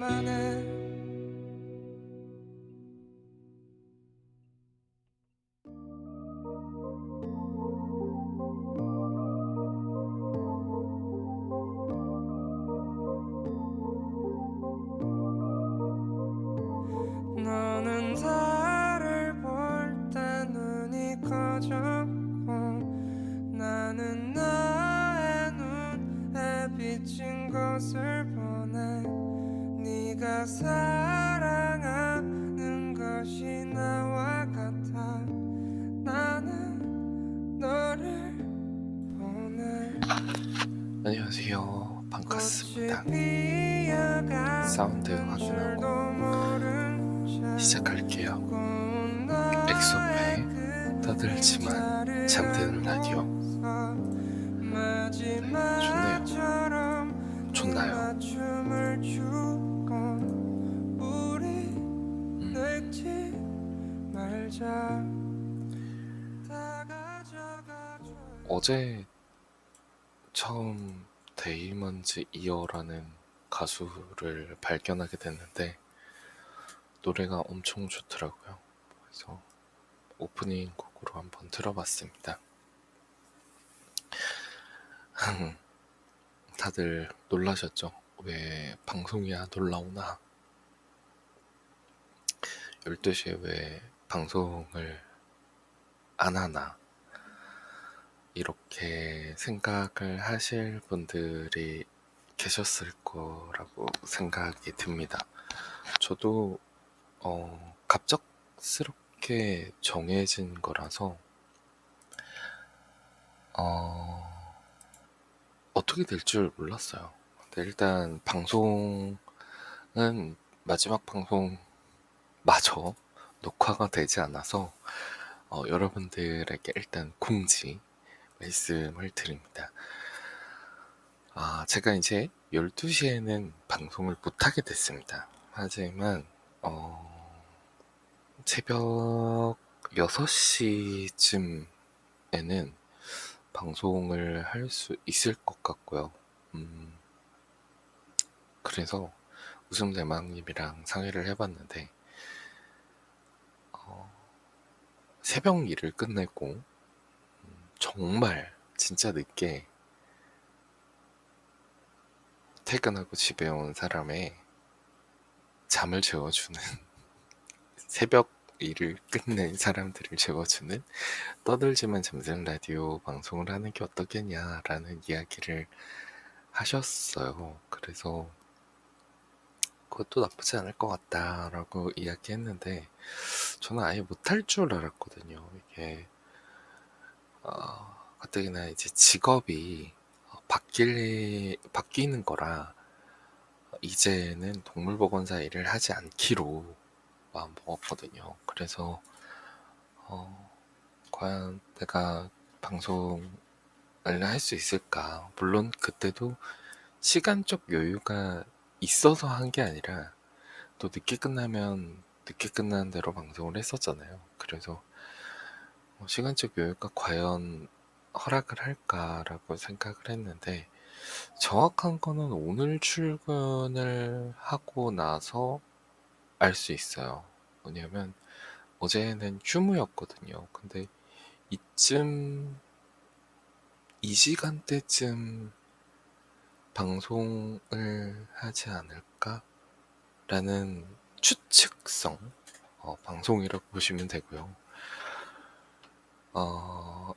만에 너는 달을 볼 때 눈이 커졌고 나는 나의 눈에 비친 것을 보내 네가 사랑하는 것이 나와 같아 나는 너를 보내. 안녕하세요, 반갑습니다. 사운드 확인하고 시작할게요. 엑소페의 떠들지만 잠드는 라디오. 좋네요. 좋나요? 어제 처음 데이먼즈 이어라는 가수를 발견하게 됐는데 노래가 엄청 좋더라고요. 그래서 오프닝 곡으로 한번 들어봤습니다. 다들 놀라셨죠? 왜 방송이 안 올라오나? 12시에 왜 방송을 안 하나? 이렇게 생각을 하실 분들이 계셨을 거라고 생각이 듭니다. 저도 갑작스럽게 정해진 거라서 어떻게 될 줄 몰랐어요. 근데 일단 방송은 마지막 방송마저 녹화가 되지 않아서 여러분들에게 일단 공지 말씀을 드립니다. 제가 이제 12시에는 방송을 못하게 됐습니다. 하지만 새벽 6시쯤에는 방송을 할 수 있을 것 같고요. 그래서 웃음대망님이랑 상의를 해봤는데 새벽 일을 끝내고 정말 진짜 늦게 퇴근하고 집에 온 사람의 잠을 재워주는 새벽 일을 끝낸 사람들을 재워주는 떠들지만 잠드는 라디오 방송을 하는 게 어떻겠냐라는 이야기를 하셨어요. 그래서 그것도 나쁘지 않을 것 같다라고 이야기했는데 저는 아예 못할 줄 알았거든요. 이게 가뜩이나 이제 직업이 바뀌는 거라 이제는 동물보건사 일을 하지 않기로 마음 먹었거든요. 그래서 과연 내가 방송을 할 수 있을까? 물론 그때도 시간적 여유가 있어서 한 게 아니라 또 늦게 끝나면 늦게 끝나는 대로 방송을 했었잖아요. 그래서 시간적 여유가 과연 허락을 할까라고 생각을 했는데 정확한 거는 오늘 출근을 하고 나서 알 수 있어요. 왜냐면 어제는 휴무였거든요. 근데 이 시간대쯤 방송을 하지 않을까라는 추측성 방송이라고 보시면 되고요.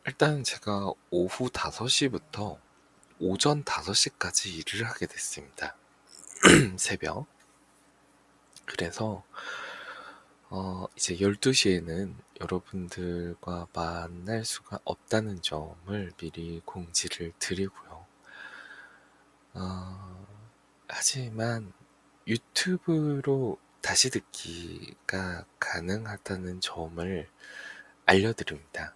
일단 제가 오후 5시부터 오전 5시까지 일을 하게 됐습니다. 새벽. 그래서 이제 12시에는 여러분들과 만날 수가 없다는 점을 미리 공지를 드리고요. 하지만 유튜브로 다시 듣기가 가능하다는 점을 알려드립니다.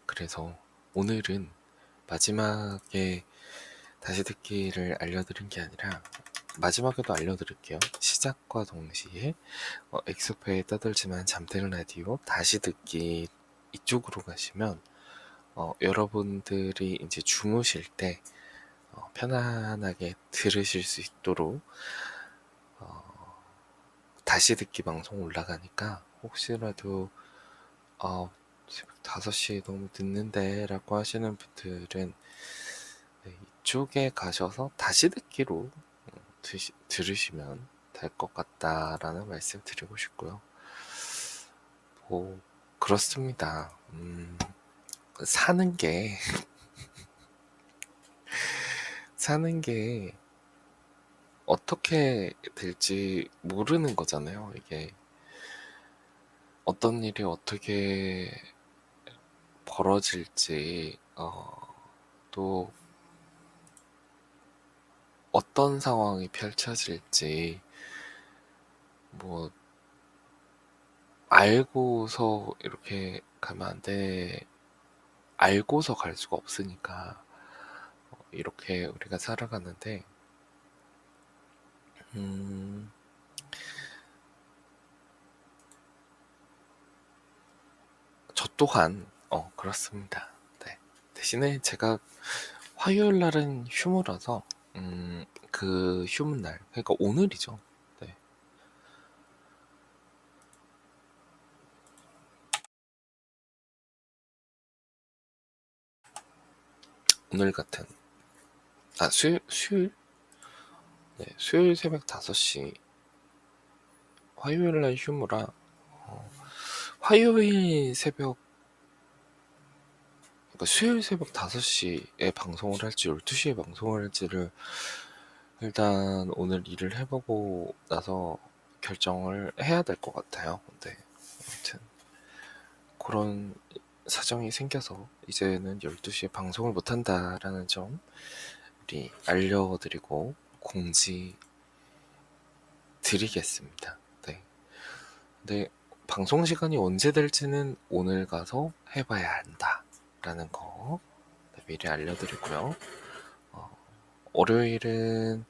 그래서 오늘은 마지막에 다시 듣기를 알려드린 게 아니라 마지막에도 알려드릴게요. 시작과 동시에 엑소페에 떠들지만 잠드는 라디오 다시 듣기 이쪽으로 가시면 여러분들이 이제 주무실 때 편안하게 들으실 수 있도록 다시 듣기 방송 올라가니까 혹시라도 새벽 5시 너무 늦는데 라고 하시는 분들은 네, 이쪽에 가셔서 다시 듣기로 들으시면 될 것 같다라는 말씀 드리고 싶고요. 뭐 그렇습니다. 사는 게 사는 게 어떻게 될지 모르는 거잖아요. 이게 어떤 일이 어떻게 벌어질지 또 어떤 상황이 펼쳐질지 뭐 알고서 이렇게 가면 안 돼. 알고서 갈 수가 없으니까 이렇게 우리가 살아가는데 저 또한 그렇습니다. 네. 대신에 제가 화요일 날은 휴무라서 그 휴무 날 그러니까 오늘이죠. 네. 오늘 같은 수요일? 네, 수요일 새벽 5시 화요일 날 휴무라 화요일 새벽 그러니까 수요일 새벽 5시에 방송을 할지 12시에 방송을 할지를 일단 오늘 일을 해보고 나서 결정을 해야 될 것 같아요. 근데 아무튼 그런 사정이 생겨서 이제는 12시에 방송을 못한다라는 점 우리 알려드리고 공지 드리겠습니다. 네. 근데 방송 시간이 언제 될지는 오늘 가서 해봐야 한다라는 거 미리 알려드리고요. 월요일은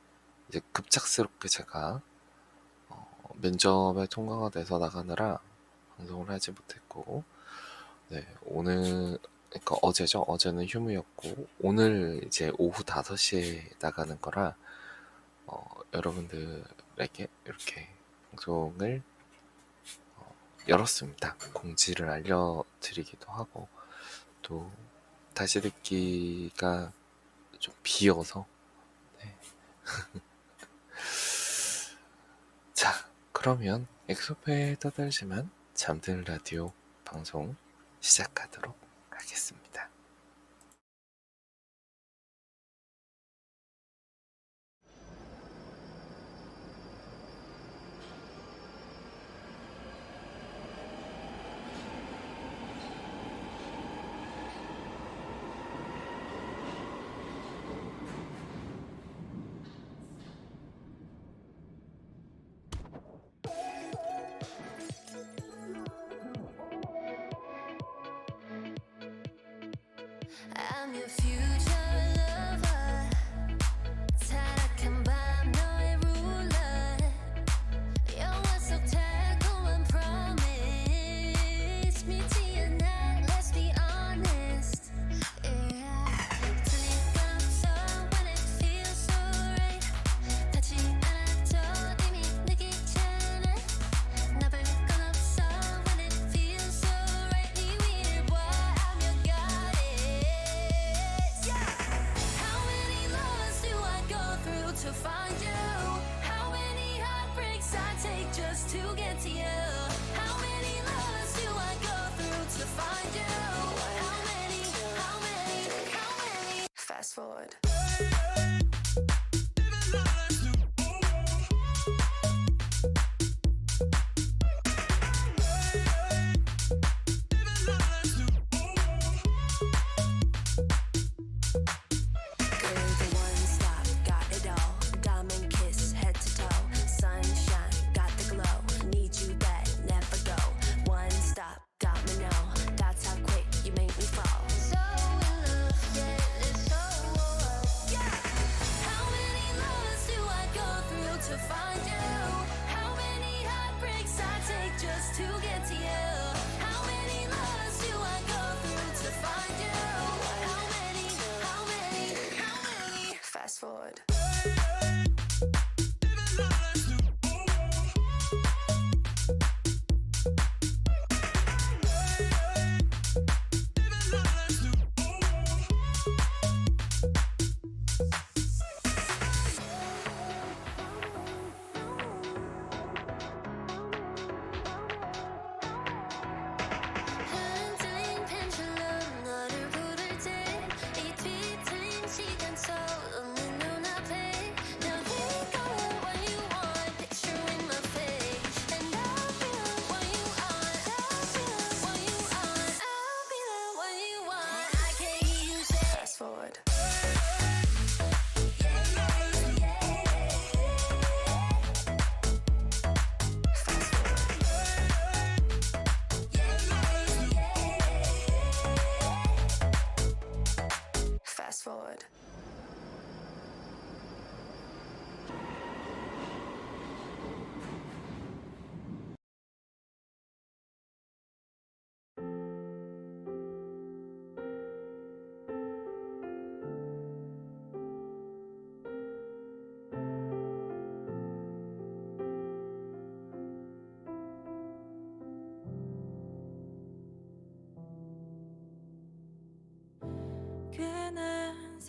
이제 급작스럽게 제가 면접에 통과가 돼서 나가느라 방송을 하지 못했고, 네, 오늘 그러니까 어제죠. 어제는 휴무였고 오늘 이제 오후 5시에 나가는 거라 여러분들에게 이렇게 방송을 열었습니다. 공지를 알려드리기도 하고 또 다시 듣기가 좀 비어서 네. 자, 그러면 엑소페 떠들지만 잠드는 라디오 방송 시작하도록 하겠습니다. I'm your future lover. 타락한 밤 너의 ruler. 영화 속 달콤한 promise. 믿지 않아, let's be honest. Yeah. 틀릴 건 없어 when it feels so right. 닿지 않아도 이미 느끼잖아. 나쁠 건 없어 when it feels so right. 네 위를 봐, I'm your goddess. How many loves do I go through to find you? How many heartbreaks I take just to get to you? How many loves do I go through to find you? How many? Fast forward. Girl, the one stop, got it all. Diamond kiss, head to toe. Sunshine, got the glow. Need you that never go. One stop, got me now. That's how quick you make me fall. So in love, yeah, it's so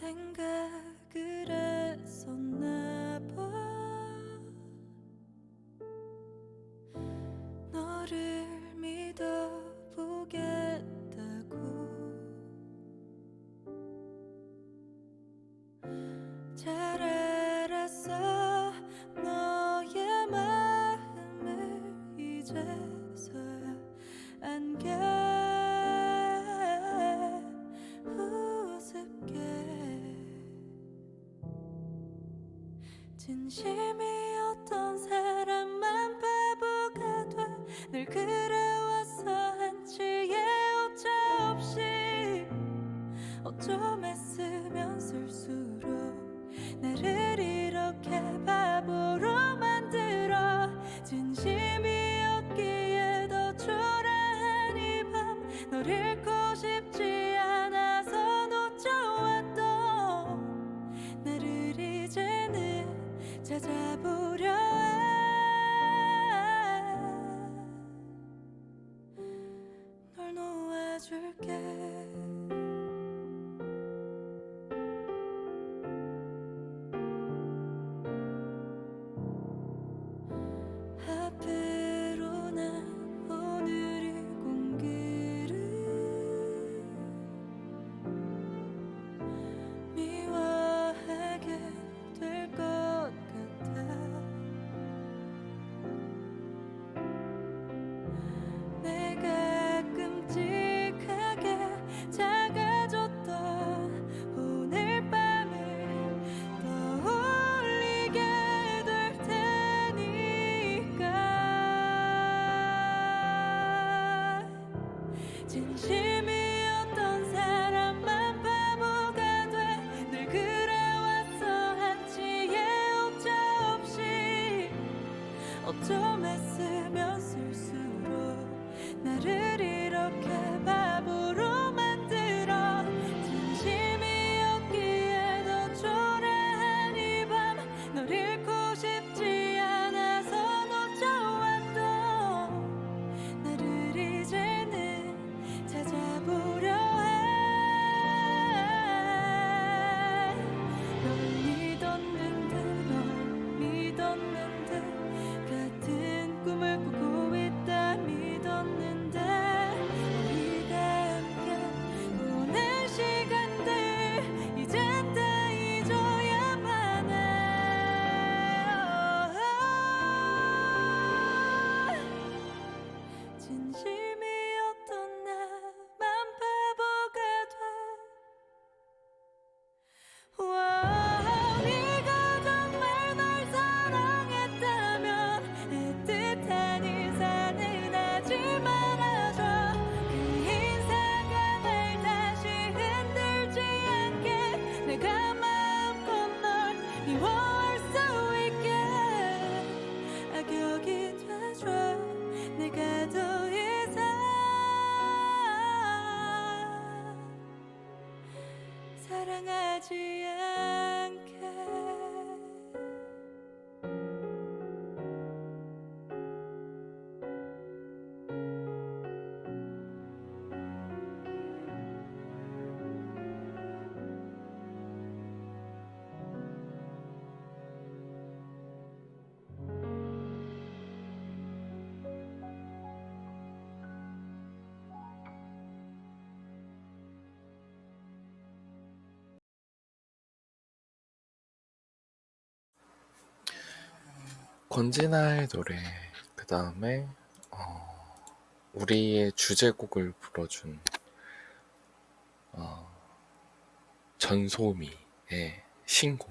생각을 했었나 봐. 너를 믿어보겠다고. 잘 알았어 너의 마음을 이제서야 안게 우습게 진심이었던 사람만 바보가 돼 늘 그래왔어 한치의 오차 없이 어쩜 애쓰면 쓸수록 나를 이렇게 바보로 만들어 진심이었기에 더 초라한 이 밤 널 잃고 싶지 않아서 놓쳐왔던 나를 이제는 찾아보려 해. 널 놓아줄게. 앞으로 난 오늘의 공기를 미워하게 될 것 같아. 내가 끔찍하게 작아졌던 오늘 밤을 떠올리게 될 테니까 진심이었던 사람만 바보가 돼 늘 그래왔어 한치의 오차 없이 어쩜 애쓰면 쓸수록 나를 이렇게 바보로 만들어 진심이었기에 더 초라한 이 밤 널 잃고 싶지 않아서 놓쳐왔던 나를 이제는 찾아보려 해. 널 믿었는데 같은 꿈을 꾸고 있다 믿었는데 우리가 함께 보낸 시간들 이젠 다 잊어야만 해. 진심이었던 나만 바보가 돼. 네가 정말 날 사랑했다면 애틋한 인사는 하지 말아줘. 그 인사가 날 다시 흔들지 않게 내가 마음껏 널 미워할 수 있게 악역이 돼줘. 내가 더 이상 사랑하지 않게. 권진아의 노래, 그 다음에 우리의 주제곡을 불러준 전소미의 신곡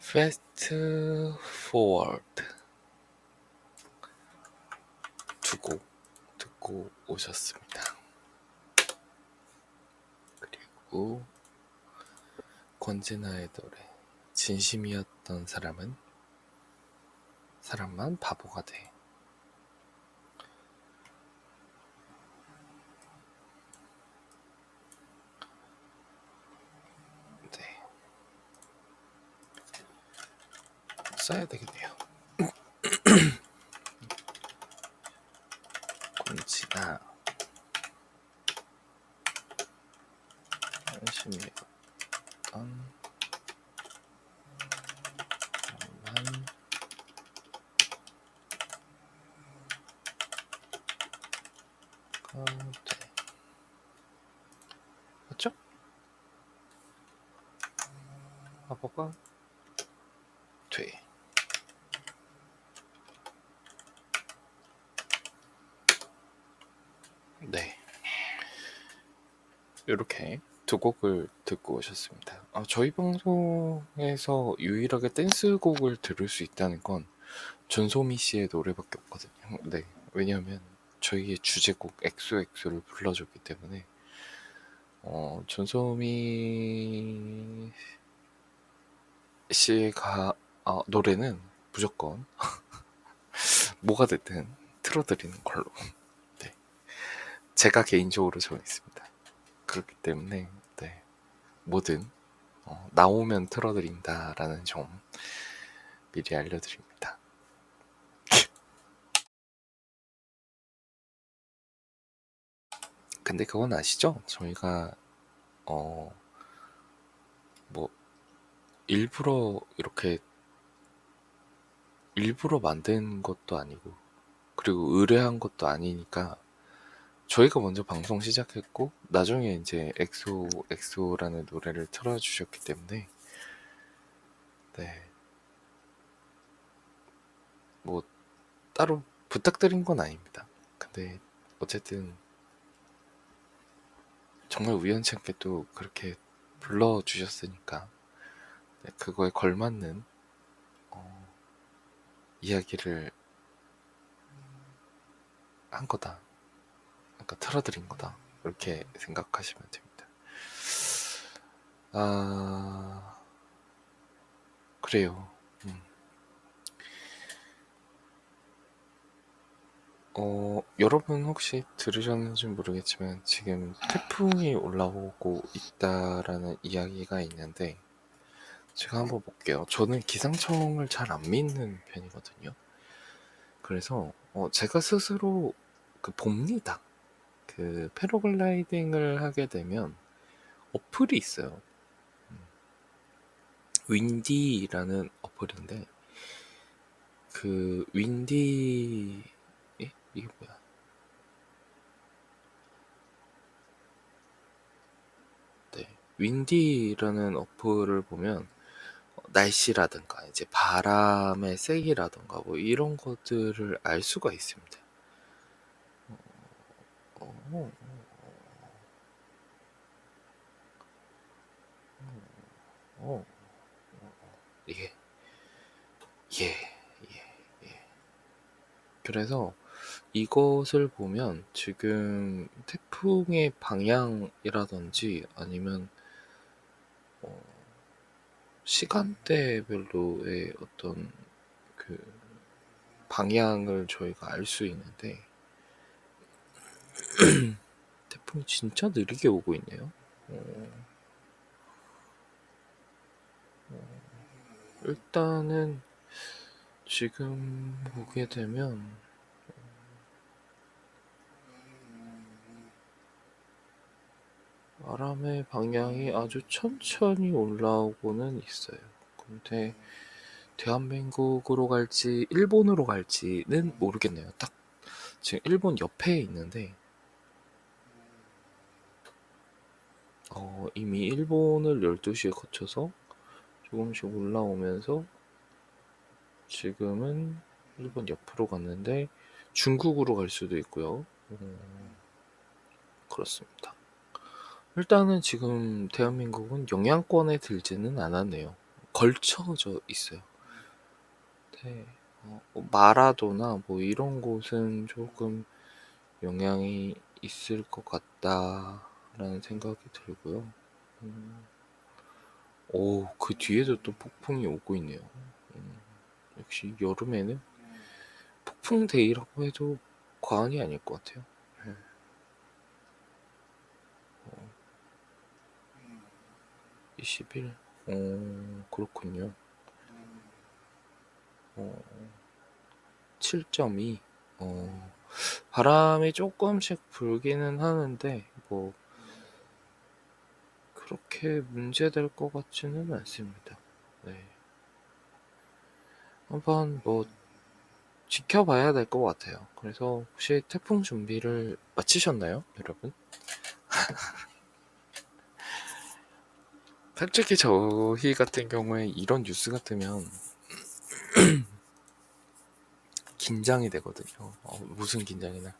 Fast Forward 두 곡 듣고 오셨습니다. 그리고 권진아의 노래 진심이었던 사람만 바보가 돼. 네, 써야 되겠네요. 권진아 열심히 돼. 맞죠? 바보가 돼. 네. 이렇게 두 곡을 듣고 오셨습니다. 저희 방송에서 유일하게 댄스곡을 들을 수 있다는 건 전소미 씨의 노래밖에 없거든요. 네. 왜냐하면 저희의 주제곡 엑소엑소를 불러줬기 때문에 전소미 씨의 노래는 무조건 뭐가 됐든 틀어드리는 걸로. 네. 제가 개인적으로 정했습니다. 그렇기 때문에 네. 뭐든 나오면 틀어드린다라는 점 미리 알려드립니다. 근데 그건 아시죠? 저희가 뭐 일부러 이렇게 일부러 만든 것도 아니고 그리고 의뢰한 것도 아니니까 저희가 먼저 방송 시작했고 나중에 이제 엑소라는 노래를 틀어주셨기 때문에 네. 뭐 따로 부탁드린 건 아닙니다. 근데 어쨌든 정말 우연치 않게 또 그렇게 불러주셨으니까 네, 그거에 걸맞는 이야기를 한 거다. 그러니까 틀어드린 거다. 이렇게 생각하시면 됩니다. 그래요. 여러분 혹시 들으셨는지 모르겠지만 지금 태풍이 올라오고 있다라는 이야기가 있는데 제가 한번 볼게요. 저는 기상청을 잘 안 믿는 편이거든요. 그래서 제가 스스로 봅니다. 그 패러글라이딩을 하게 되면 어플이 있어요. 윈디라는 어플인데 그 윈디 이게 뭐야? 네, 윈디라는 어플을 보면 날씨라든가 이제 바람의 세기라든가 뭐 이런 것들을 알 수가 있습니다. 어, 어, 예, 예, 예. 그래서 이것을 보면 지금 태풍의 방향이라든지 아니면 시간대별로의 어떤 그 방향을 저희가 알 수 있는데 태풍이 진짜 느리게 오고 있네요. 일단은 지금 보게 되면 바람의 방향이 아주 천천히 올라오고는 있어요. 근데 대한민국으로 갈지 일본으로 갈지는 모르겠네요. 딱 지금 일본 옆에 있는데 이미 일본을 12시에 거쳐서 조금씩 올라오면서 지금은 일본 옆으로 갔는데 중국으로 갈 수도 있고요. 그렇습니다. 일단은 지금 대한민국은 영향권에 들지는 않았네요. 걸쳐져 있어요. 네, 마라도나 뭐 이런 곳은 조금 영향이 있을 것 같다라는 생각이 들고요. 그 뒤에도 또 폭풍이 오고 있네요. 역시 여름에는 폭풍 데이라고 해도 과언이 아닐 것 같아요. 네. 20일? 그렇군요. 7.2. 바람이 조금씩 불기는 하는데 뭐 그렇게 문제될 것 같지는 않습니다. 네. 한번 뭐 지켜봐야 될 것 같아요. 그래서 혹시 태풍 준비를 마치셨나요, 여러분? 솔직히 저희 같은 경우에 이런 뉴스가 뜨면 긴장이 되거든요. 무슨 긴장이나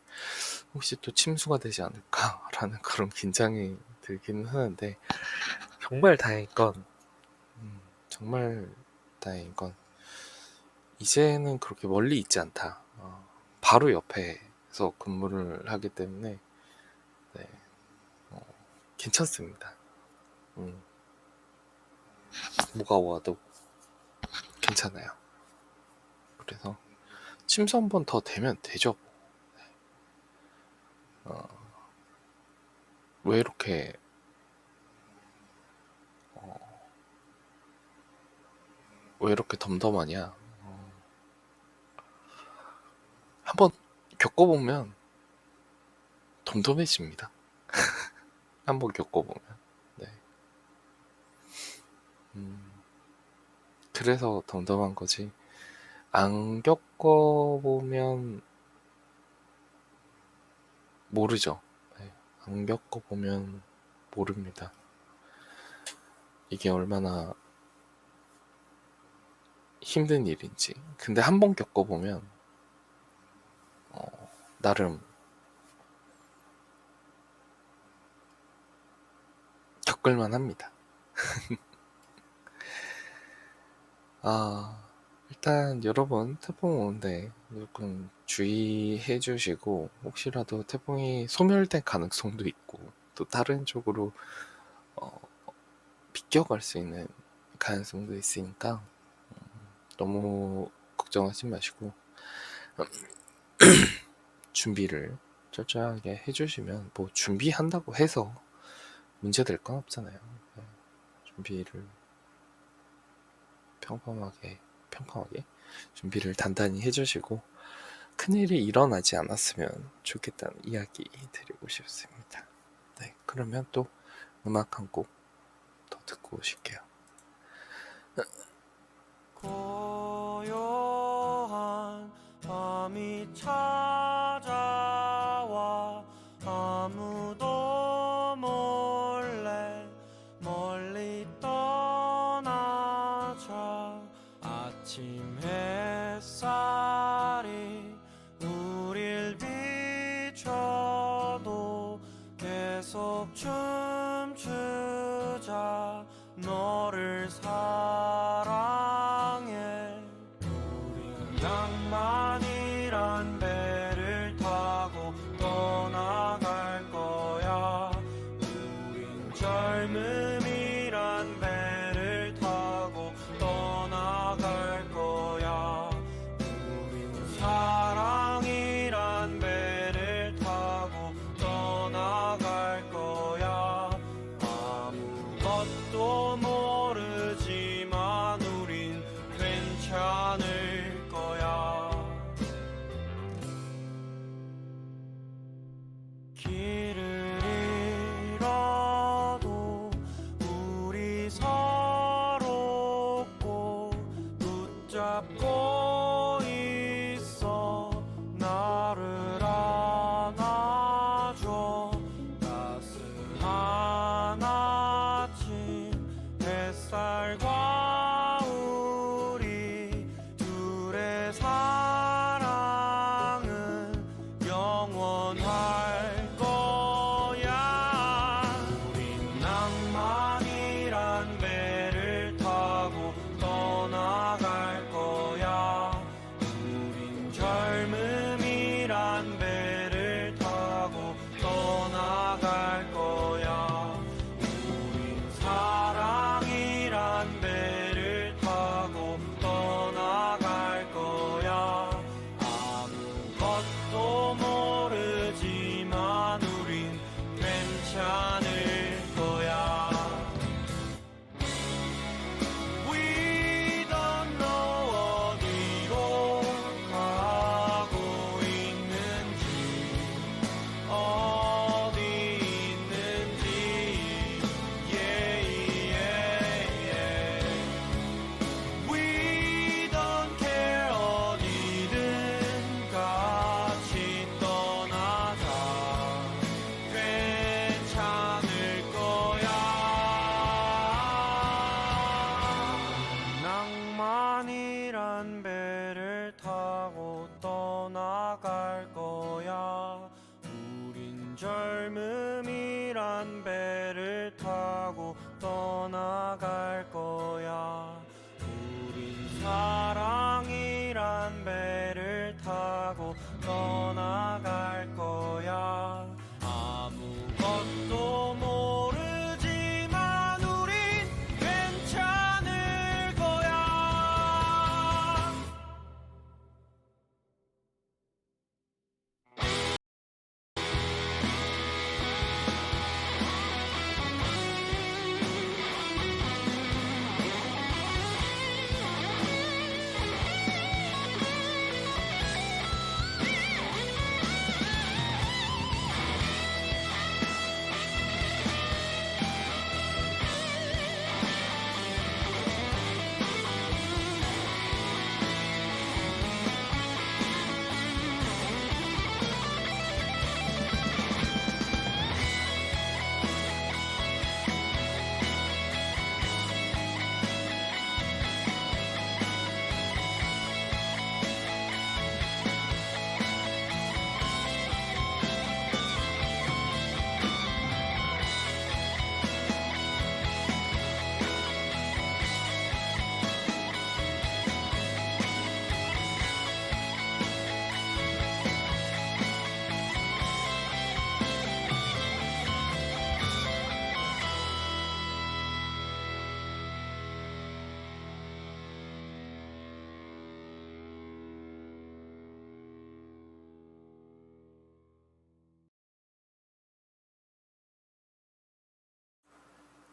혹시 또 침수가 되지 않을까라는 그런 긴장이 들기는 하는데 정말 다행인 건 정말 다행인 건 이제는 그렇게 멀리 있지 않다. 바로 옆에서 근무를 하기 때문에 네, 괜찮습니다. 뭐가 와도 괜찮아요. 그래서 침수 한 번 더 되면 되죠. 왜 이렇게 왜 이렇게 덤덤하냐? 한번 겪어보면 덤덤해집니다. 한번 겪어보면. 네. 그래서 덤덤한 거지. 안 겪어보면 모르죠. 네. 안 겪어보면 모릅니다. 이게 얼마나 힘든 일인지. 근데 한 번 겪어보면 나름 겪을만 합니다. 일단 여러분 태풍 오는데 조금 주의해 주시고 혹시라도 태풍이 소멸될 가능성도 있고 또 다른 쪽으로 비껴갈 수 있는 가능성도 있으니까 너무 걱정하지 마시고 준비를 철저하게 해주시면 뭐 준비한다고 해서 문제될 건 없잖아요. 준비를 평범하게 준비를 단단히 해주시고 큰일이 일어나지 않았으면 좋겠다는 이야기 드리고 싶습니다. 네, 그러면 또 음악 한 곡 더 듣고 오실게요. 고요한 밤이 찾아와 아무도 몰래 멀리 떠나자 아침 햇살이 우릴 비춰도 계속 춤추자 너를 사랑해 우린 낭만이란 배를 타고 떠나갈 거야 우린 젊음이란 배를 타고 떠나갈 거야 우린 사랑이란 배를 타고 떠나갈 거야 아무것도 모르지만 우린 괜찮을 거야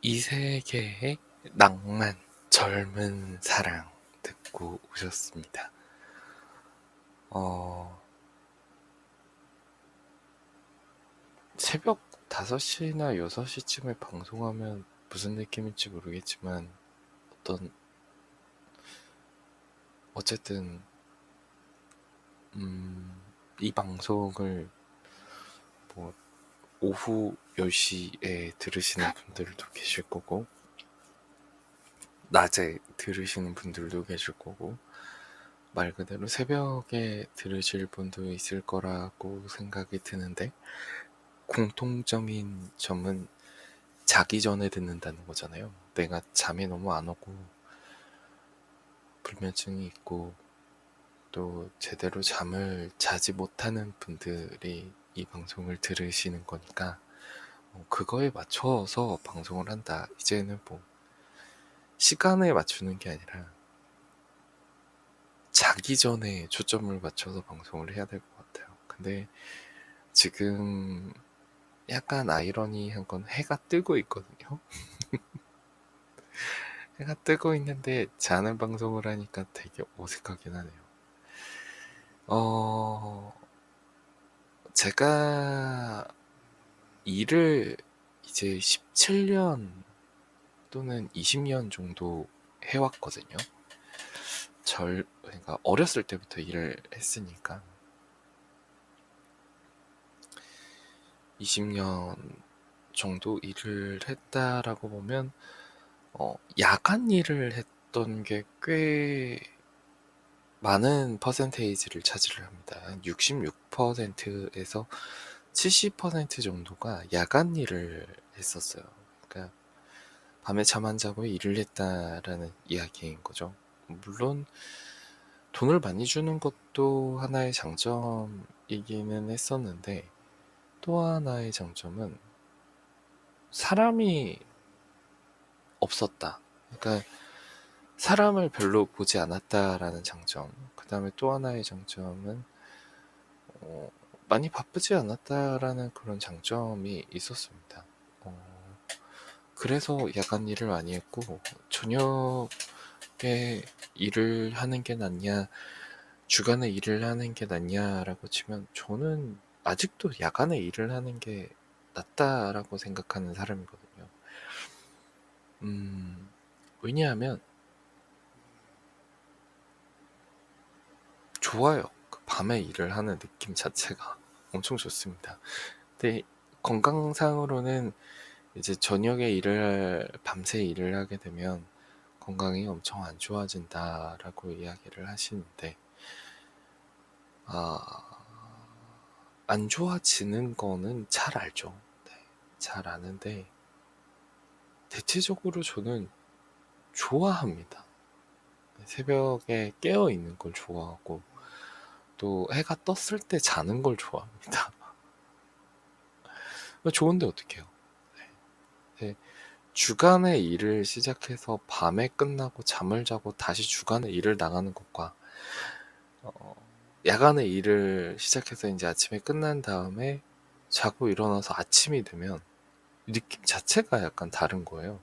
이세계의 낭만, 젊은 사랑 듣고 오셨습니다. 새벽 5시나 6시쯤에 방송하면 무슨 느낌일지 모르겠지만 어쨌든 이 방송을 뭐 오후 10시에 들으시는 분들도 계실 거고 낮에 들으시는 분들도 계실 거고 말 그대로 새벽에 들으실 분도 있을 거라고 생각이 드는데 공통점인 점은 자기 전에 듣는다는 거잖아요. 내가 잠이 너무 안 오고 불면증이 있고 또 제대로 잠을 자지 못하는 분들이 이 방송을 들으시는 거니까 그거에 맞춰서 방송을 한다. 이제는 뭐 시간에 맞추는 게 아니라 자기 전에 초점을 맞춰서 방송을 해야 될 것 같아요. 근데 지금 약간 아이러니한 건 해가 뜨고 있거든요. 해가 뜨고 있는데 자는 방송을 하니까 되게 어색하긴 하네요. 제가 일을 이제 17년 또는 20년 정도 해왔거든요. 그러니까 어렸을 때부터 일을 했으니까 20년 정도 일을 했다라고 보면 야간 일을 했던 게 꽤 많은 퍼센테이지를 차지를 합니다. 한 66%에서 70% 정도가 야간 일을 했었어요. 그러니까 밤에 잠 안 자고 일을 했다라는 이야기인 거죠. 물론 돈을 많이 주는 것도 하나의 장점이기는 했었는데 또 하나의 장점은 사람이 없었다. 그러니까 사람을 별로 보지 않았다라는 장점. 그 다음에 또 하나의 장점은 많이 바쁘지 않았다라는 그런 장점이 있었습니다. 그래서 야간 일을 많이 했고 저녁에 일을 하는 게 낫냐 주간에 일을 하는 게 낫냐라고 치면 저는 아직도 야간에 일을 하는 게 낫다라고 생각하는 사람이거든요. 왜냐하면 좋아요. 그 밤에 일을 하는 느낌 자체가 엄청 좋습니다. 근데 건강상으로는 이제 저녁에 밤새 일을 하게 되면 건강이 엄청 안 좋아진다라고 이야기를 하시는데, 안 좋아지는 거는 잘 알죠. 네, 잘 아는데, 대체적으로 저는 좋아합니다. 새벽에 깨어 있는 걸 좋아하고, 또 해가 떴을 때 자는 걸 좋아합니다. 좋은데 어떡해요. 네. 주간에 일을 시작해서 밤에 끝나고 잠을 자고 다시 주간에 일을 나가는 것과 야간에 일을 시작해서 이제 아침에 끝난 다음에 자고 일어나서 아침이 되면 느낌 자체가 약간 다른 거예요.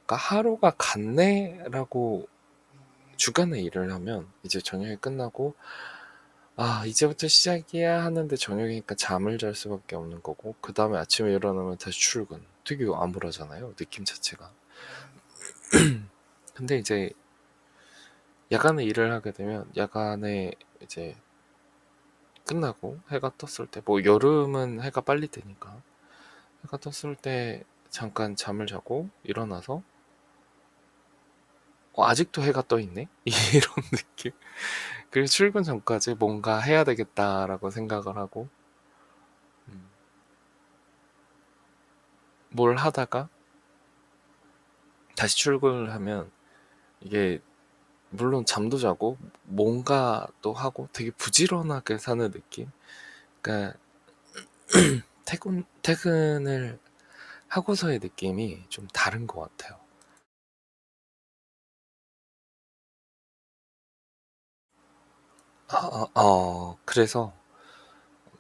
그러니까 하루가 갔네라고 주간에 일을 하면 이제 저녁에 끝나고 이제부터 시작이야 하는데 저녁이니까 잠을 잘 수밖에 없는 거고 그 다음에 아침에 일어나면 다시 출근. 되게 암울하잖아요. 느낌 자체가. 근데 이제 야간에 일을 하게 되면 야간에 이제 끝나고 해가 떴을 때 뭐 여름은 해가 빨리 뜨니까 해가 떴을 때 잠깐 잠을 자고 일어나서 아직도 해가 떠 있네? 이런 느낌. 그래서 출근 전까지 뭔가 해야 되겠다라고 생각을 하고 뭘 하다가 다시 출근을 하면 이게 물론 잠도 자고 뭔가 또 하고 되게 부지런하게 사는 느낌. 그러니까 퇴근을 하고서의 느낌이 좀 다른 것 같아요. 그래서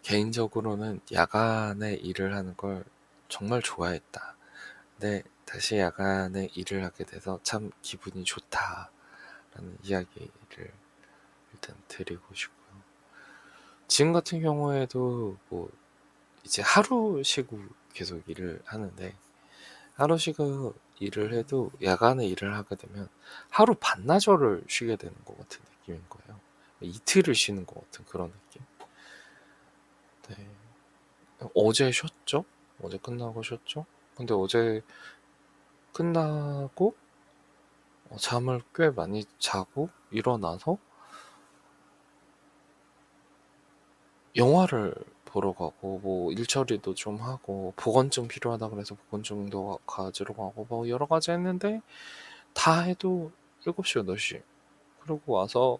개인적으로는 야간에 일을 하는 걸 정말 좋아했다. 근데 다시 야간에 일을 하게 돼서 참 기분이 좋다라는 이야기를 일단 드리고 싶고요. 지금 같은 경우에도 뭐 이제 하루 쉬고 계속 일을 하는데, 하루 쉬고 일을 해도 야간에 일을 하게 되면 하루 반나절을 쉬게 되는 것 같은 느낌인 거예요. 이틀을 쉬는 것 같은 그런 느낌. 네. 어제 쉬었죠? 어제 끝나고 쉬었죠? 근데 어제 끝나고 잠을 꽤 많이 자고 일어나서 영화를 보러 가고 뭐 일처리도 좀 하고 보건증 필요하다 그래서 보건증도 가지러 가고 뭐 여러 가지 했는데 다 해도 7시, 8시. 그러고 와서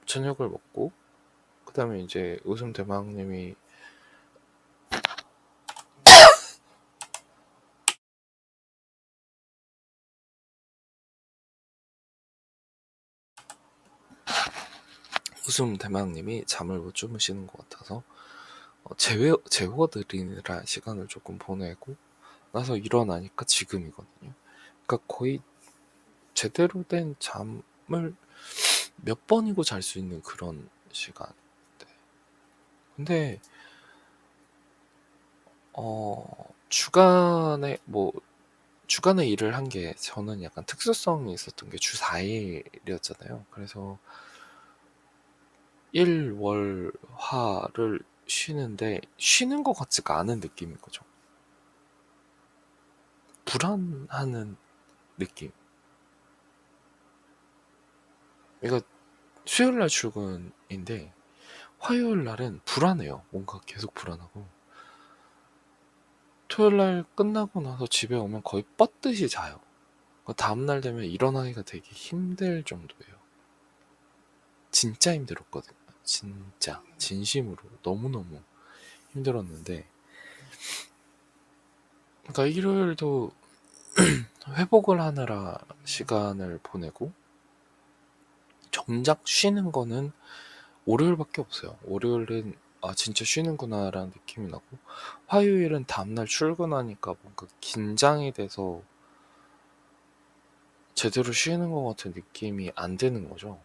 저녁을 먹고 그 다음에 이제 웃음 대망님이 잠을 못 주무시는 것 같아서 재워드리느라 시간을 조금 보내고 나서 일어나니까 지금이거든요. 그러니까 거의 제대로 된 잠을 몇 번이고 잘 수 있는 그런 시간. 네. 근데 주간에 일을 한 게 저는 약간 특수성이 있었던 게 주 4일이었잖아요. 그래서 일, 월, 화를 쉬는데 쉬는 것 같지가 않은 느낌인 거죠. 불안하는 느낌. 이거 수요일 날 출근인데 화요일 날은 불안해요. 뭔가 계속 불안하고 토요일 날 끝나고 나서 집에 오면 거의 뻗듯이 자요. 다음날 되면 일어나기가 되게 힘들 정도예요. 진짜 힘들었거든요. 진짜 진심으로 너무너무 힘들었는데, 그러니까 일요일도 회복을 하느라 시간을 보내고 정작 쉬는 거는 월요일밖에 없어요. 월요일은 진짜 쉬는구나 라는 느낌이 나고, 화요일은 다음날 출근하니까 뭔가 긴장이 돼서 제대로 쉬는 것 같은 느낌이 안 드는 거죠.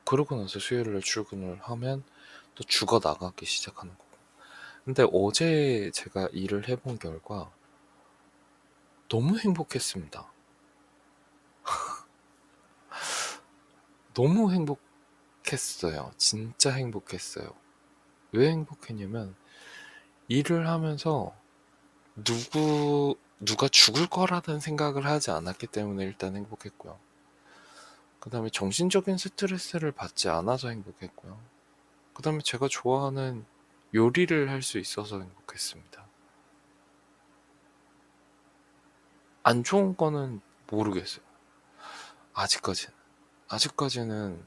그러고 나서 수요일날 출근을 하면 또 죽어 나가기 시작하는 거고. 근데 어제 제가 일을 해본 결과 너무 행복했습니다. 너무 행복했어요. 진짜 행복했어요. 왜 행복했냐면 일을 하면서 누가 죽을 거라는 생각을 하지 않았기 때문에 일단 행복했고요. 그 다음에 정신적인 스트레스를 받지 않아서 행복했고요. 그 다음에 제가 좋아하는 요리를 할 수 있어서 행복했습니다. 안 좋은 거는 모르겠어요. 아직까지는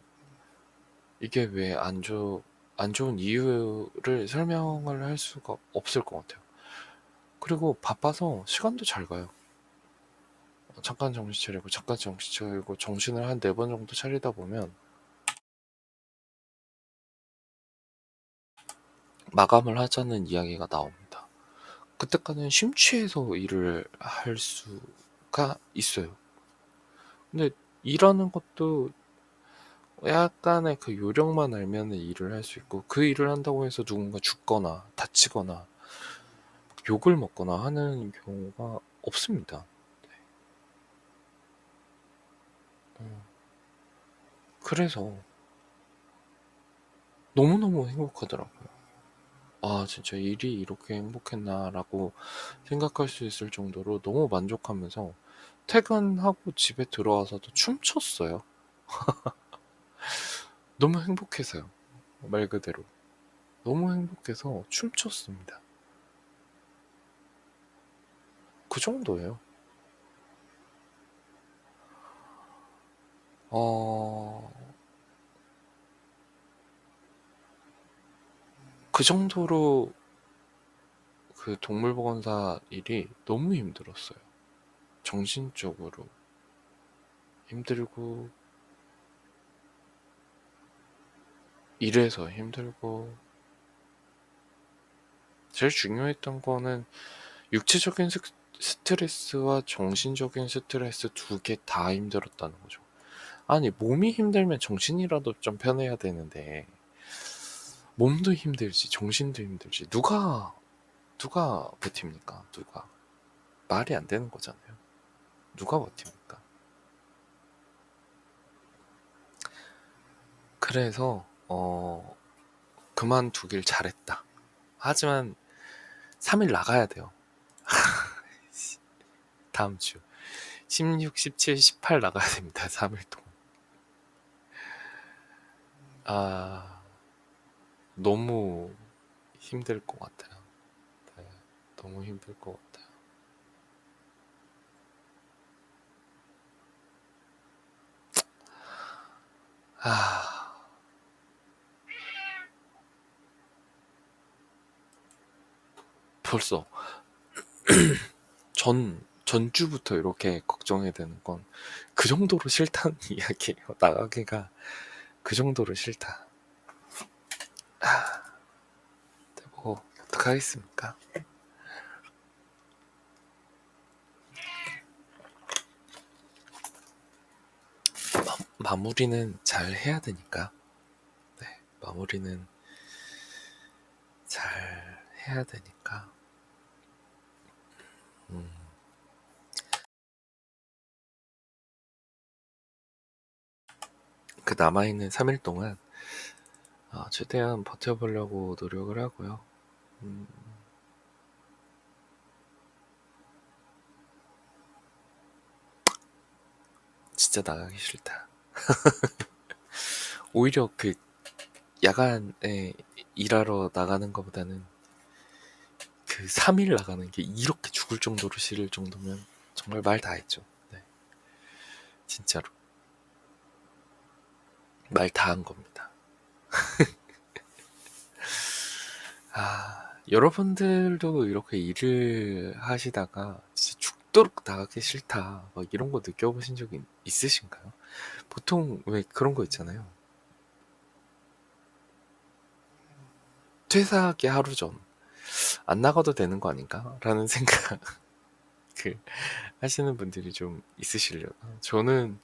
이게 왜 안 좋은 이유를 설명을 할 수가 없을 것 같아요. 그리고 바빠서 시간도 잘 가요. 잠깐 정신 차리고 정신을 한 4번 정도 차리다 보면 마감을 하자는 이야기가 나옵니다. 그때까지는 심취해서 일을 할 수가 있어요. 근데 일하는 것도 약간의 그 요령만 알면 일을 할 수 있고, 그 일을 한다고 해서 누군가 죽거나 다치거나 욕을 먹거나 하는 경우가 없습니다. 네. 그래서 너무너무 행복하더라고요. 진짜 일이 이렇게 행복했나라고 생각할 수 있을 정도로 너무 만족하면서 퇴근하고 집에 들어와서도 춤췄어요. 너무 행복해서요. 말 그대로. 너무 행복해서 춤췄습니다. 그 정도예요. 그 정도로 그 동물보건사 일이 너무 힘들었어요. 정신적으로 힘들고, 일해서 힘들고, 제일 중요했던 거는 육체적인 스트레스와 정신적인 스트레스 두 개 다 힘들었다는 거죠. 아니, 몸이 힘들면 정신이라도 좀 편해야 되는데, 몸도 힘들지, 정신도 힘들지. 누가 버팁니까? 누가? 말이 안 되는 거잖아요. 누가 버팁니까? 그래서, 그만두길 잘했다. 하지만, 3일 나가야 돼요. 다음 주. 16, 17, 18 나가야 됩니다. 3일 동안. 아, 너무 힘들 것 같아요. 네, 너무 힘들 것 같아요. 아, 벌써 전주부터 이렇게 걱정이 되는 건 그 정도로 싫다는 이야기예요. 나가기가 그 정도로 싫다. 근데 뭐, 어떡하겠습니까? 마무리는 잘 해야 되니까. 네, 마무리는 잘 해야 되니까. 그 남아있는 3일 동안 최대한 버텨보려고 노력을 하고요. 진짜 나가기 싫다. 오히려 그 야간에 일하러 나가는 것보다는 그 3일 나가는 게 이렇게 죽을 정도로 싫을 정도면 정말 말 다 했죠. 네. 진짜로. 말 다 한 겁니다. 여러분들도 이렇게 일을 하시다가 진짜 죽도록 나가기 싫다. 막 이런 거 느껴보신 적이 있으신가요? 보통 왜 그런 거 있잖아요. 퇴사하기 하루 전. 안 나가도 되는 거 아닌가? 라는 생각 하시는 분들이 좀 있으시려나? 저는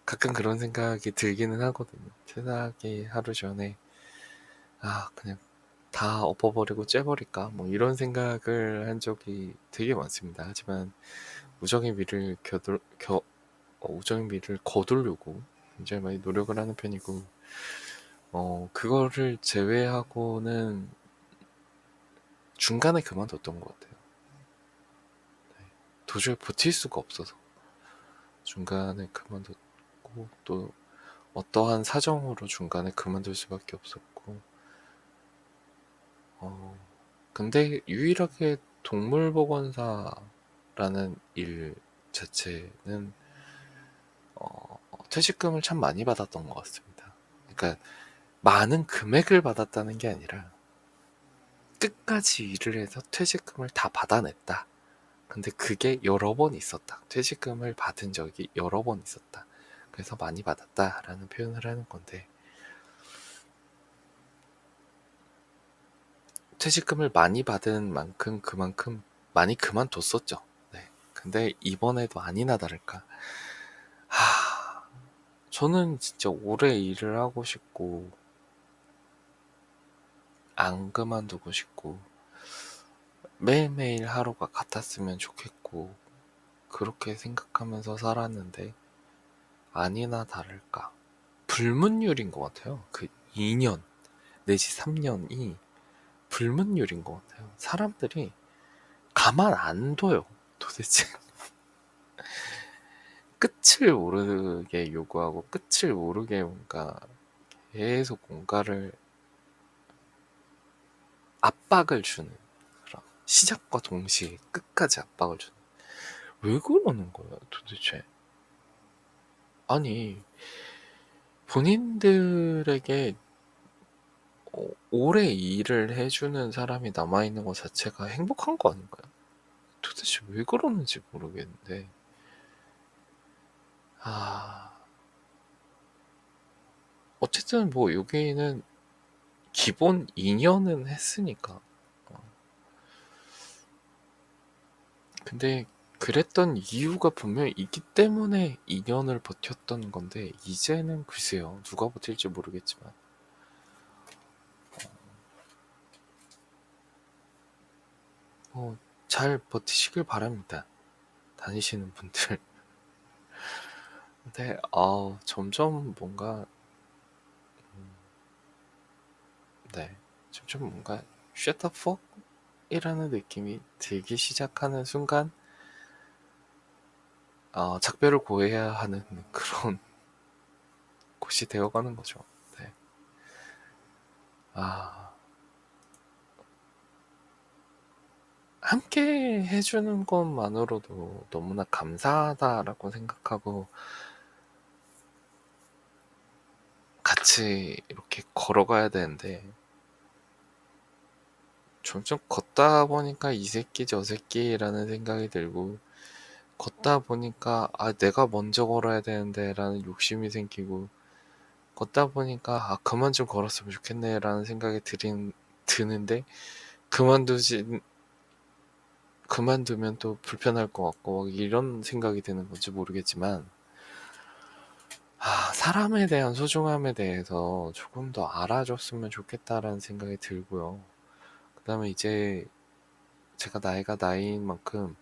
가끔 그런 생각이 들기는 하거든요. 퇴사하기 하루 전에 그냥 다 엎어버리고 째버릴까? 뭐 이런 생각을 한 적이 되게 많습니다. 하지만 우정의 미를 우정의 미를 거두려고 굉장히 많이 노력을 하는 편이고, 그거를 제외하고는 중간에 그만뒀던 것 같아요. 네. 도저히 버틸 수가 없어서 중간에 그만뒀고, 또 어떠한 사정으로 중간에 그만둘 수밖에 없었고, 근데 유일하게 동물보건사라는 일 자체는 퇴직금을 참 많이 받았던 것 같습니다. 그러니까 많은 금액을 받았다는 게 아니라 끝까지 일을 해서 퇴직금을 다 받아냈다. 근데 그게 여러 번 있었다. 퇴직금을 받은 적이 여러 번 있었다. 그래서 많이 받았다라는 표현을 하는 건데, 퇴직금을 많이 받은 만큼 그만큼 많이 그만뒀었죠. 네. 근데 이번에도 아니나 다를까. 저는 진짜 오래 일을 하고 싶고, 안 그만두고 싶고, 매일매일 하루가 같았으면 좋겠고, 그렇게 생각하면서 살았는데, 아니나 다를까. 불문율인 것 같아요. 그 2년, 내지 3년이 불문율인 것 같아요. 사람들이 가만 안 둬요. 도대체. 끝을 모르게 요구하고, 끝을 모르게 뭔가 계속 뭔가를 압박을 주는, 그런 시작과 동시에 끝까지 압박을 주는. 왜 그러는 거야, 도대체? 아니, 본인들에게 오래 일을 해주는 사람이 남아있는 것 자체가 행복한 거 아닌가요? 도대체 왜 그러는지 모르겠는데. 어쨌든 뭐 여기는 기본 2년은 했으니까 근데 그랬던 이유가 분명히 있기 때문에 2년을 버텼던 건데 이제는 글쎄요. 누가 버틸지 모르겠지만 잘 버티시길 바랍니다. 다니시는 분들. 근데 점점 뭔가 네, 점점 뭔가 shut the fuck 이라는 느낌이 들기 시작하는 순간 작별을 고해야 하는 그런 곳이 되어가는 거죠. 네. 함께 해주는 것만으로도 너무나 감사하다라고 생각하고 같이 이렇게 걸어가야 되는데 점점 걷다 보니까 이 새끼 저 새끼라는 생각이 들고 걷다 보니까 내가 먼저 걸어야 되는데 라는 욕심이 생기고 걷다 보니까 그만 좀 걸었으면 좋겠네 라는 생각이 드는데 그만두면 또 불편할 것 같고 이런 생각이 드는 건지 모르겠지만 사람에 대한 소중함에 대해서 조금 더 알아줬으면 좋겠다라는 생각이 들고요. 그 다음에 이제 제가 나이가 나이인 만큼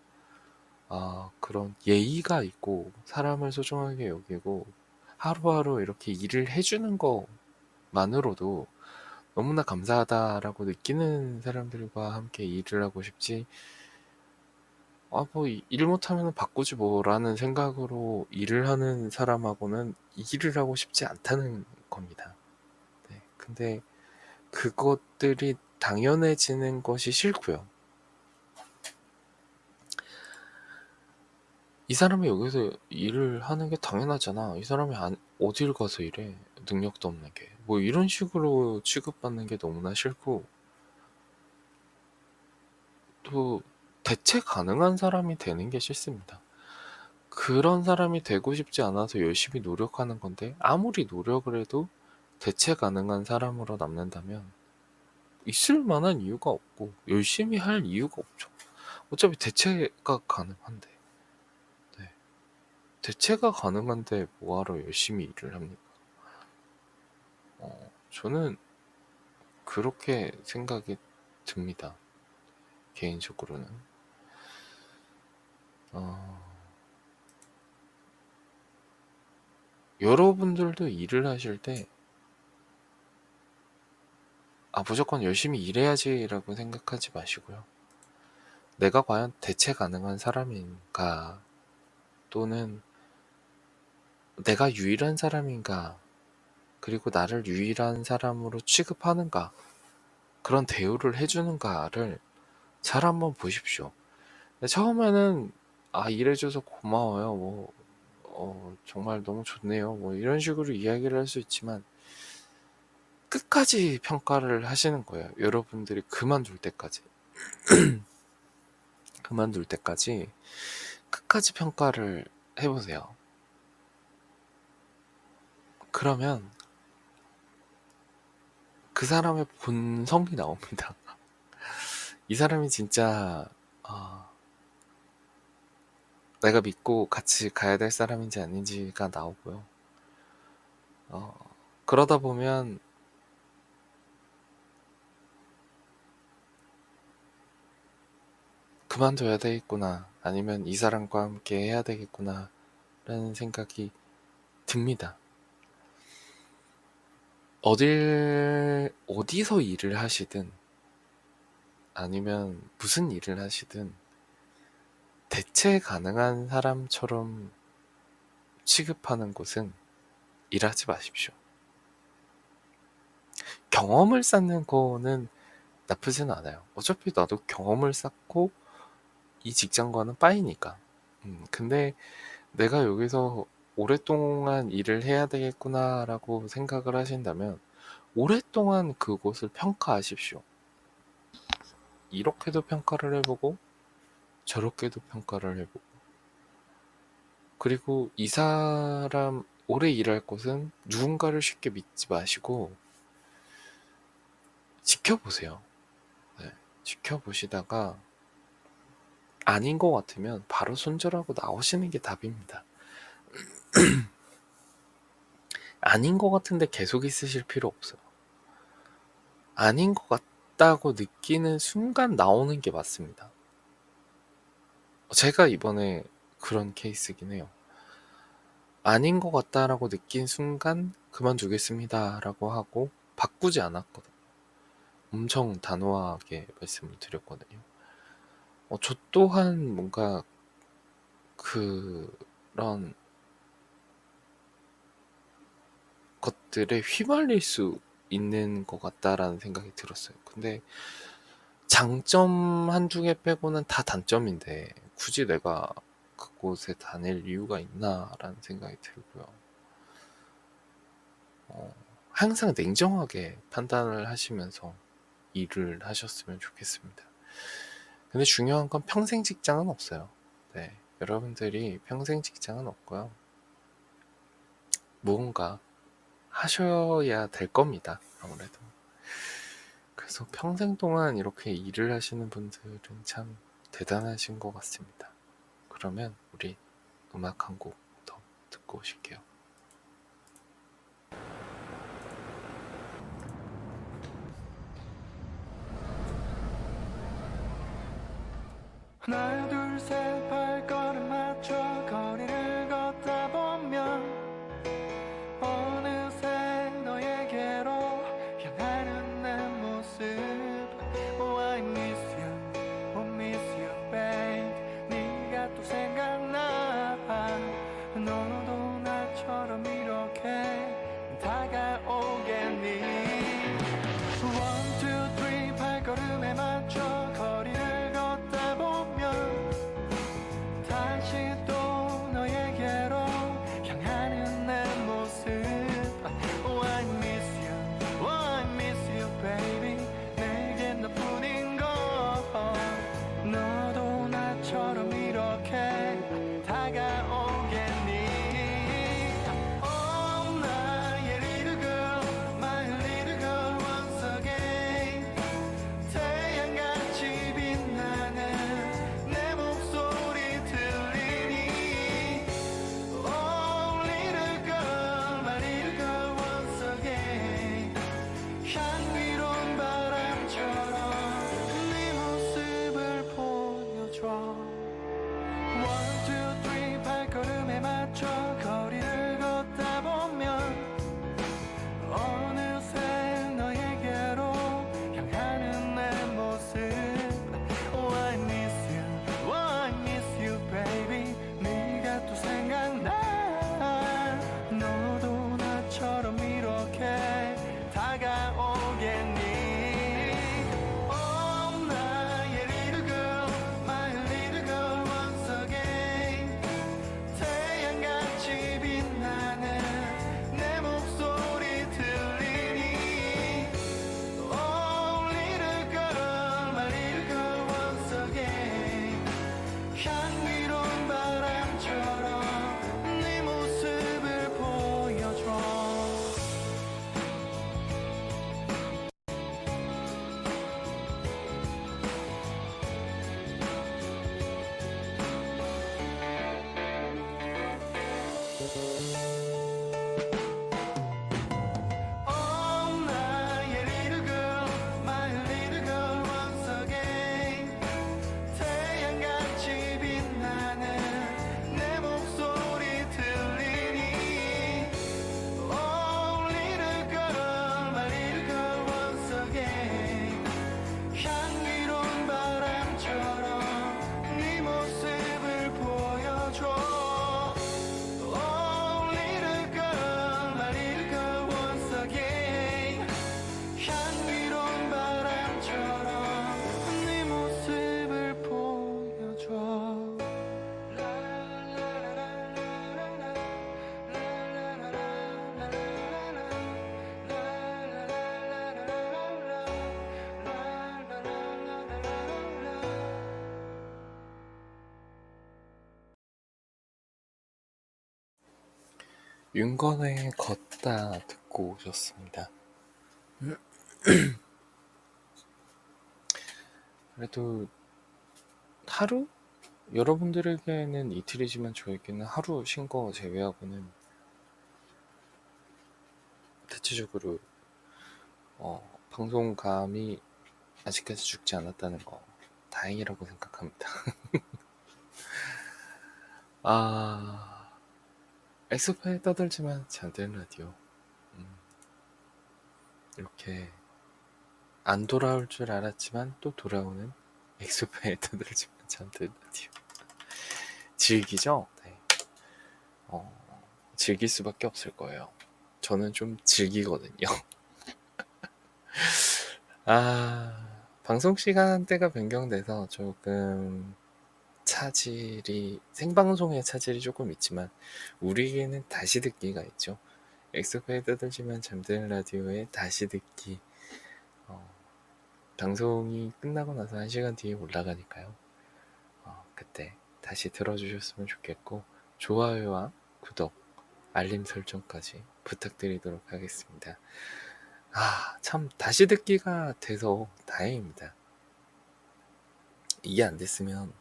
그런 예의가 있고 사람을 소중하게 여기고 하루하루 이렇게 일을 해주는 것만으로도 너무나 감사하다라고 느끼는 사람들과 함께 일을 하고 싶지 뭐 일 못하면 바꾸지 뭐라는 생각으로 일을 하는 사람하고는 일을 하고 싶지 않다는 겁니다. 네, 근데 그것들이 당연해지는 것이 싫고요. 이 사람이 여기서 일을 하는 게 당연하잖아. 이 사람이 어딜 가서 일해? 능력도 없는 게. 뭐 이런 식으로 취급받는 게 너무나 싫고 또 대체 가능한 사람이 되는 게 싫습니다. 그런 사람이 되고 싶지 않아서 열심히 노력하는 건데 아무리 노력을 해도 대체 가능한 사람으로 남는다면 있을 만한 이유가 없고 열심히 할 이유가 없죠. 어차피 대체가 가능한데. 네. 대체가 가능한데 뭐하러 열심히 일을 합니까? 저는 그렇게 생각이 듭니다. 개인적으로는. 여러분들도 일을 하실 때 무조건 열심히 일해야지라고 생각하지 마시고요. 내가 과연 대체 가능한 사람인가 또는 내가 유일한 사람인가 그리고 나를 유일한 사람으로 취급하는가 그런 대우를 해주는가를 잘 한번 보십시오. 처음에는 일해줘서 고마워요. 정말 너무 좋네요. 뭐 이런 식으로 이야기를 할 수 있지만 끝까지 평가를 하시는 거예요. 여러분들이 그만둘 때까지. 그만둘 때까지 끝까지 평가를 해보세요. 그러면 그 사람의 본성이 나옵니다. 이 사람이 진짜 내가 믿고 같이 가야 될 사람인지 아닌지가 나오고요. 그러다 보면 그만둬야 되겠구나 아니면 이 사람과 함께 해야 되겠구나 라는 생각이 듭니다. 어디서 일을 하시든 아니면 무슨 일을 하시든 대체 가능한 사람처럼 취급하는 곳은 일하지 마십시오. 경험을 쌓는 거는 나쁘진 않아요. 어차피 나도 경험을 쌓고 이 직장과는 빠이니까. 근데 내가 여기서 오랫동안 일을 해야 되겠구나 라고 생각을 하신다면 오랫동안 그곳을 평가하십시오. 이렇게도 평가를 해보고 저렇게도 평가를 해보고 그리고 이 사람 오래 일할 곳은 누군가를 쉽게 믿지 마시고 지켜보세요. 네, 지켜보시다가 아닌 것 같으면 바로 손절하고 나오시는 게 답입니다. 아닌 것 같은데 계속 있으실 필요 없어요. 아닌 것 같다고 느끼는 순간 나오는 게 맞습니다. 제가 이번에 그런 케이스긴 해요. 아닌 것 같다라고 느낀 순간 그만두겠습니다 라고 하고 바꾸지 않았거든요. 엄청 단호하게 말씀을 드렸거든요. 저 또한 뭔가 그런 것들에 휘말릴 수 있는 것 같다라는 생각이 들었어요. 근데 장점 한두 개 빼고는 다 단점인데 굳이 내가 그곳에 다닐 이유가 있나라는 생각이 들고요. 항상 냉정하게 판단을 하시면서 일을 하셨으면 좋겠습니다. 근데 중요한 건 평생 직장은 없어요. 네, 여러분들이 평생 직장은 없고요. 무언가 하셔야 될 겁니다. 아무래도. 그래서 평생 동안 이렇게 일을 하시는 분들은 참 대단하신 것 같습니다. 그러면 우리 음악 한 곡 더 듣고 오실게요. 하나 둘 셋 발걸음 맞춰 거리를 걷다 보면 어느새 너에게로 향하는 내 모습. Oh I miss you, oh miss you babe. 네가 또 생각나. 너도 나처럼 이렇게 다가오겠니. One, two, three 발걸음에 맞춰 거리를 걷다 보면 다시 또 너에게로 향하는 내 모습. Oh I miss you, oh I miss you baby. 내겐 너뿐인 걸. 너도 나처럼 이렇게 다가오겠니. Oh 나의 little girl, my little girl once again. 태양같이 빛나는 내 목소리 들리니. Oh little girl, my little girl once again. 향기로운 바람처럼 네 모습을 보여줘. One, two, three 발걸음에 맞춰 거리를 걷다 보면 어느새 너에게로 향하는 내 모습. Oh I miss you, oh I miss you baby. 네가 또 생각나. 너도 나처럼 이렇게 다가오겠니. Oh 나의 little girl, my little girl once again. 태양같이 빛나는 내 목소리 들리니. Oh little girl, my little girl once again. 향기로운 바람처럼 네 모습을 보여줘. Oh 나의 little girl, my little girl once again. 태양같이 빛나는 내 목소리 들리니. Oh little girl, my little girl once again. 향기로운 바람처럼 네 모습을 보여줘. Oh little girl, my little girl once again. 향기로운 바람처럼 네 모습을 보여줘. 윤건의 걷다 듣고 오셨습니다. 그래도 하루 여러분들에게는 이틀이지만 저에게는 하루 쉰 거 제외하고는 대체적으로 방송감이 아직까지 죽지 않았다는 거 다행이라고 생각합니다. 아, 엑소파에 떠들지만 잠드는 라디오. 이렇게 안 돌아올 줄 알았지만 또 돌아오는 엑소파에 떠들지만 잠드는 라디오. 즐기죠? 네. 즐길 수밖에 없을 거예요. 저는 좀 즐기거든요. 방송 시간대가 변경돼서 조금 생방송의 차질이 조금 있지만, 우리에게는 다시 듣기가 있죠. 엑소파에 떠들지만 잠드는 라디오에 다시 듣기. 방송이 끝나고 나서 1시간 뒤에 올라가니까요. 그때 다시 들어주셨으면 좋겠고, 좋아요와 구독, 알림 설정까지 부탁드리도록 하겠습니다. 참 다시 듣기가 돼서 다행입니다. 이게 안 됐으면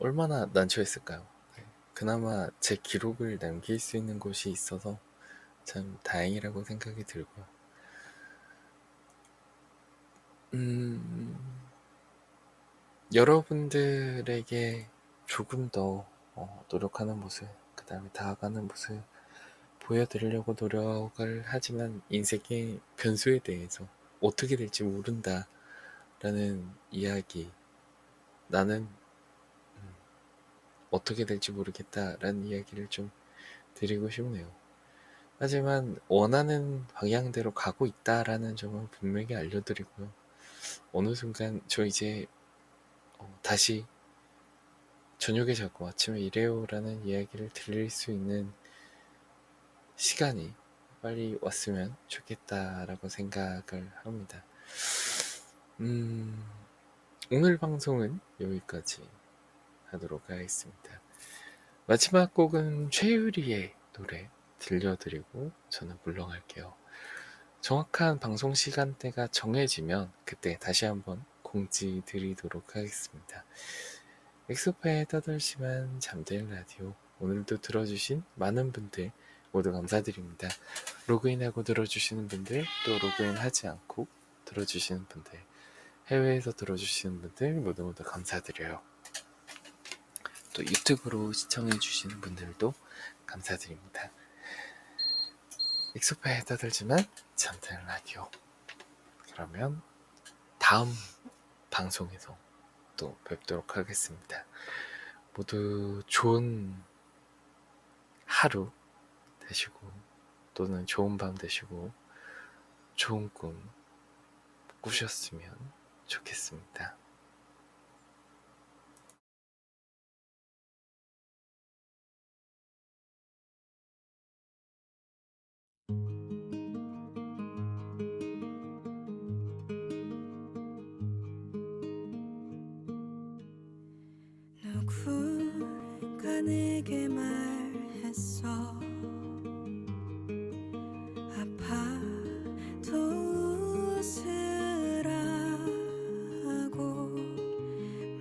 얼마나 난처했을까요? 네. 그나마 제 기록을 남길 수 있는 곳이 있어서 참 다행이라고 생각이 들고요. 여러분들에게 조금 더 노력하는 모습, 그 다음에 다가가는 모습 보여드리려고 노력을 하지만, 인생의 변수에 대해서 어떻게 될지 모른다 라는 이야기, 나는 어떻게 될지 모르겠다 라는 이야기를 좀 드리고 싶네요. 하지만 원하는 방향대로 가고 있다라는 점은 분명히 알려드리고요. 어느 순간 저 이제 다시 저녁에 자고 아침에 일해요 라는 이야기를 들릴 수 있는 시간이 빨리 왔으면 좋겠다라고 생각을 합니다. 오늘 방송은 여기까지 하도록 하겠습니다. 마지막 곡은 최유리의 노래 들려드리고 저는 물러갈게요. 정확한 방송 시간대가 정해지면 그때 다시 한번 공지 드리도록 하겠습니다. 엑소파에 떠들지만 잠들 라디오, 오늘도 들어주신 많은 분들 모두 감사드립니다. 로그인하고 들어주시는 분들, 또 로그인하지 않고 들어주시는 분들, 해외에서 들어주시는 분들 모두 감사드려요. 또 유튜브로 시청해주시는 분들도 감사드립니다. 엑소파에 떠들지만 잠드는 라디오, 그러면 다음 방송에서 또 뵙도록 하겠습니다. 모두 좋은 하루 되시고, 또는 좋은 밤 되시고, 좋은 꿈 꾸셨으면 좋겠습니다. 누군가 내게 말했어. 아파도 웃으라고.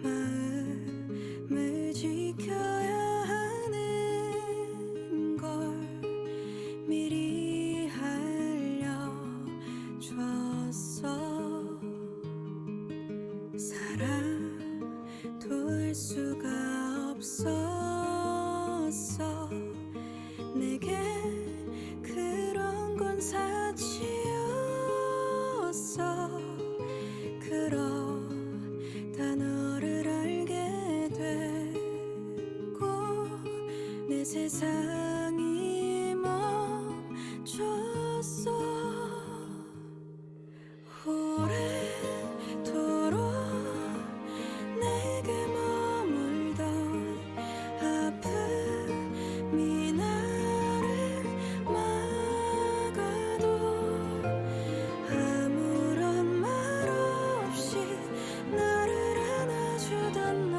마음을 지켜야 하는 걸 미리 알려줬어. 사랑도 할 수가 없었어. 내게 그런 건 사치였어. 그러다 너를 알게 됐고, 내 세상이 멈췄어. 오래도록 내게 머물던 아픔이 나를 막아도, 아무런 말 없이 나를 안아주던 너,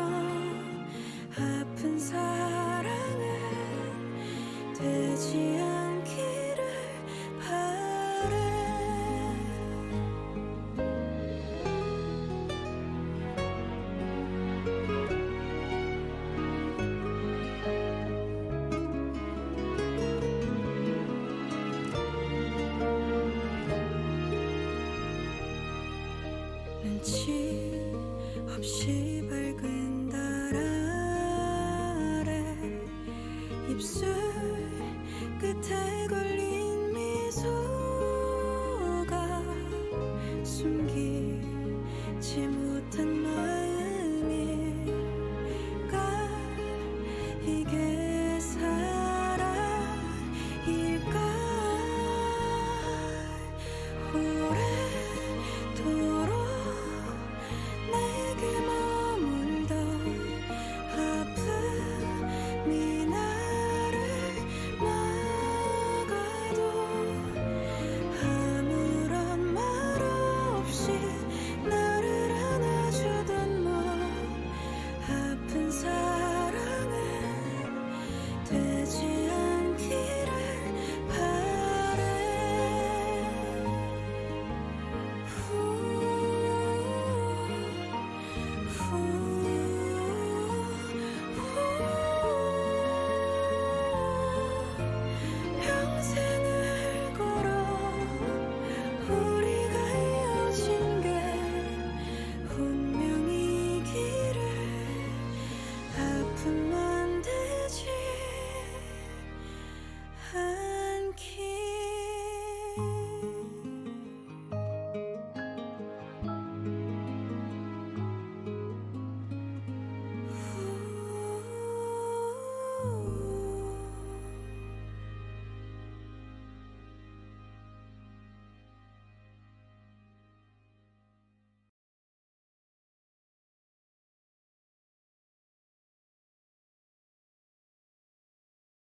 아픈 사랑은 되지 않기를 바래. 없이 밝은 달 아래 입술